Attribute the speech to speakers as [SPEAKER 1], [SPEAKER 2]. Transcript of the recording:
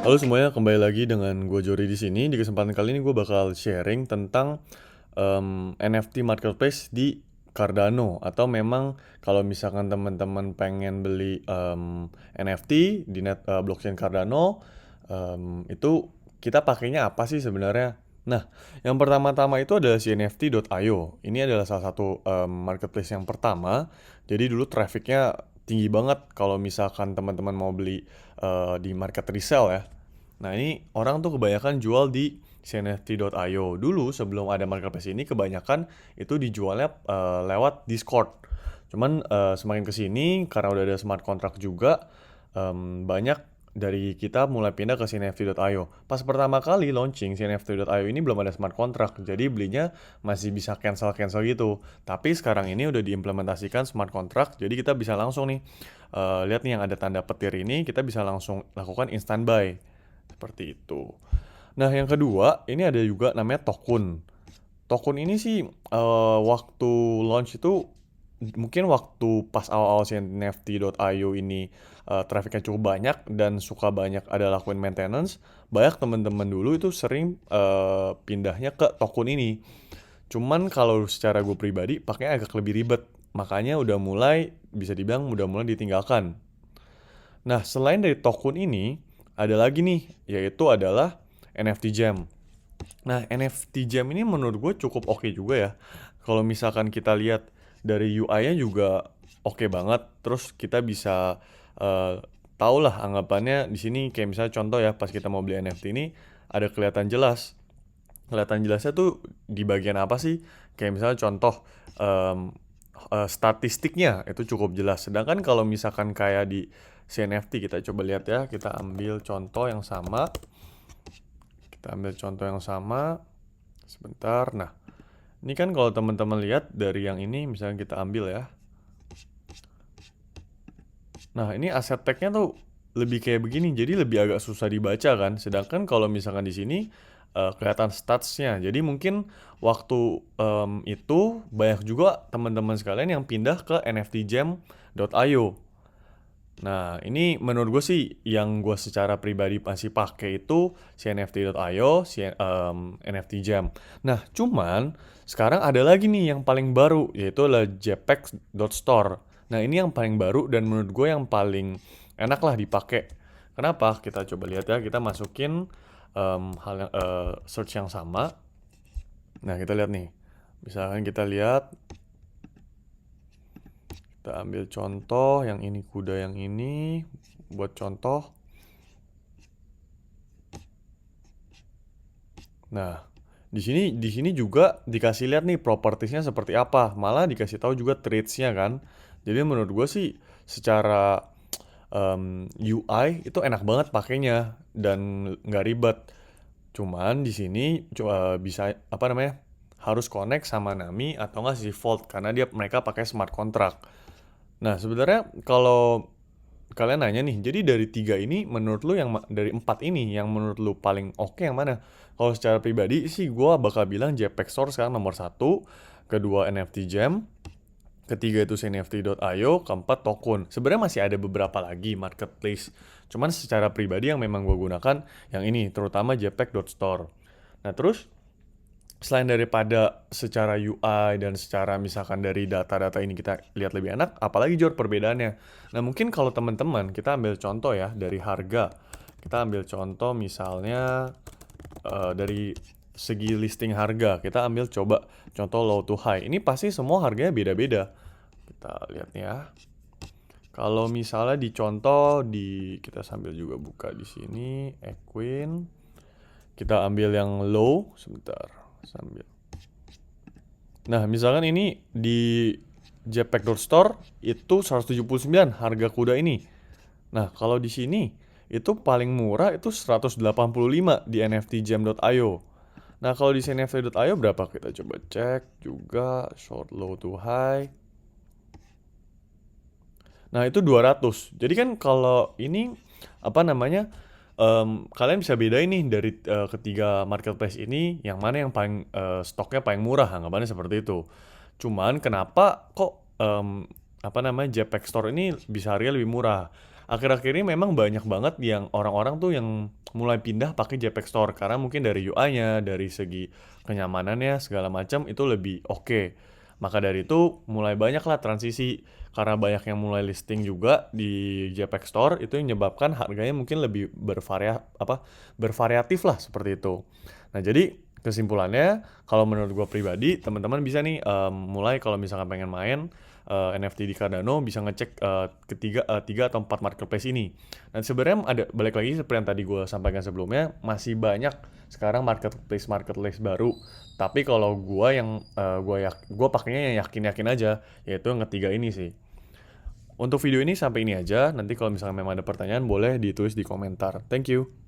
[SPEAKER 1] Halo semuanya, kembali lagi dengan gue Jori di sini. Di kesempatan kali ini gue bakal sharing tentang NFT marketplace di Cardano, atau memang kalau misalkan teman-teman pengen beli NFT di blockchain Cardano, itu kita pakainya apa sih sebenarnya? Nah, yang pertama-tama itu adalah si NFT.io. Ini adalah salah satu marketplace yang pertama. Jadi dulu trafficnya tinggi banget kalau misalkan teman-teman mau beli di market resell ya. Nah, ini orang tuh kebanyakan jual di CNFT.io. Dulu sebelum ada marketplace ini kebanyakan itu dijualnya lewat Discord. Cuman semakin kesini karena udah ada smart contract juga, banyak dari kita mulai pindah ke CNFT.io. Pas pertama kali launching CNFT.io ini belum ada smart contract, jadi belinya masih bisa cancel-cancel gitu. Tapi sekarang ini udah diimplementasikan smart contract, jadi kita bisa langsung nih, lihat nih yang ada tanda petir ini, kita bisa langsung lakukan instant buy. Seperti itu. Nah, yang kedua, ini ada juga namanya Tokun. Tokun ini sih waktu launch itu mungkin waktu pas awal-awal si NFT.io ini trafficnya cukup banyak dan suka banyak ada lakuin maintenance, banyak teman-teman dulu itu sering pindahnya ke Tokun ini. Cuman kalau secara gue pribadi pakainya agak lebih ribet, makanya udah mulai bisa dibilang udah mulai ditinggalkan. Nah, selain dari Tokun ini, ada lagi nih, yaitu adalah NFT Jam. Nah, NFT Jam ini menurut gue cukup oke juga ya. Kalau misalkan kita lihat dari UI-nya juga oke banget. Terus kita bisa eh, tahu lah anggapannya di sini kayak misalnya contoh ya, pas kita mau beli NFT ini ada kelihatan jelas. Kelihatan jelasnya tuh di bagian apa sih? Kayak misalnya contoh em, statistiknya itu cukup jelas. Sedangkan kalau misalkan kayak di CNFT kita coba lihat ya, kita ambil contoh yang sama. Kita ambil contoh yang sama. Sebentar. Nah, ini kan kalau teman-teman lihat dari yang ini misalnya kita ambil ya. Nah, ini aset tag-nya tuh lebih kayak begini, jadi lebih agak susah dibaca kan. Sedangkan kalau misalkan di sini kelihatan statsnya. Jadi mungkin waktu itu banyak juga teman-teman sekalian yang pindah ke nftjam.io. Nah, ini menurut gue sih yang gue secara pribadi masih pakai itu si NFT.io, si NFT Jam. Nah, cuman sekarang ada lagi nih yang paling baru, yaitu adalah JPEG.store. Nah, ini yang paling baru dan menurut gue yang paling enak lah dipakai. Kenapa? Kita coba lihat ya, kita masukin search yang sama. Nah, kita lihat nih. Misalkan kita lihat, kita ambil contoh yang ini, kuda yang ini buat contoh. Nah, di sini juga dikasih lihat nih propertiesnya seperti apa. Malah dikasih tahu juga traits-nya kan. Jadi menurut gue sih secara UI itu enak banget pakainya dan nggak ribet. Cuman di sini bisa apa namanya? Harus connect sama Nami atau nggak sih Vault karena mereka pakai smart contract. Nah, sebenarnya kalau kalian nanya nih, jadi dari tiga ini menurut lu dari empat ini yang menurut lu paling oke yang mana? Kalau secara pribadi sih gue bakal bilang JPEG Store sekarang nomor satu, kedua NFT Jam, ketiga itu NFT.io, keempat Tokun. Sebenarnya masih ada beberapa lagi marketplace, cuman secara pribadi yang memang gue gunakan yang ini, terutama JPEG.store. Nah terus selain daripada secara UI dan secara misalkan dari data-data ini kita lihat lebih enak, apalagi Jor perbedaannya. Nah mungkin kalau teman-teman kita ambil contoh ya dari harga, kita ambil contoh misalnya dari segi listing harga, kita ambil coba contoh low to high. Ini pasti semua harganya beda-beda. Kita lihat nih ya. Kalau misalnya dicontoh kita sambil juga buka di sini Equin. Kita ambil yang low sebentar sambil. Nah, misalkan ini di JPEG.store itu 179 harga kuda ini. Nah, kalau di sini itu paling murah itu 185 di nftjam.io. Nah, kalau di nft.io berapa? Kita coba cek juga short low to high. Nah, itu 200. Jadi kan kalau ini apa namanya? Kalian bisa bedain nih dari ketiga marketplace ini yang mana yang paling stoknya paling murah, anggapannya seperti itu. Cuman kenapa kok apa namanya JPEG Store ini bisa harga lebih murah? akhir-akhir ini memang banyak banget yang orang-orang tuh yang mulai pindah pakai JPEG Store karena mungkin dari UI-nya, dari segi kenyamanannya segala macam itu lebih oke. Maka dari itu mulai banyak lah transisi karena banyak yang mulai listing juga di JPEG Store itu yang menyebabkan harganya mungkin lebih bervariatif lah seperti itu. Nah, jadi kesimpulannya kalau menurut gue pribadi teman-teman bisa nih mulai kalau misalkan pengen main NFT di Cardano bisa ngecek tiga atau empat marketplace ini. Dan sebenarnya ada balik lagi seperti yang tadi gue sampaikan sebelumnya masih banyak sekarang marketplace baru. Tapi kalau gue yang gue pakainya yang yakin aja yaitu yang ketiga ini sih. Untuk video ini sampai ini aja. Nanti kalau misalnya memang ada pertanyaan boleh ditulis di komentar. Thank you.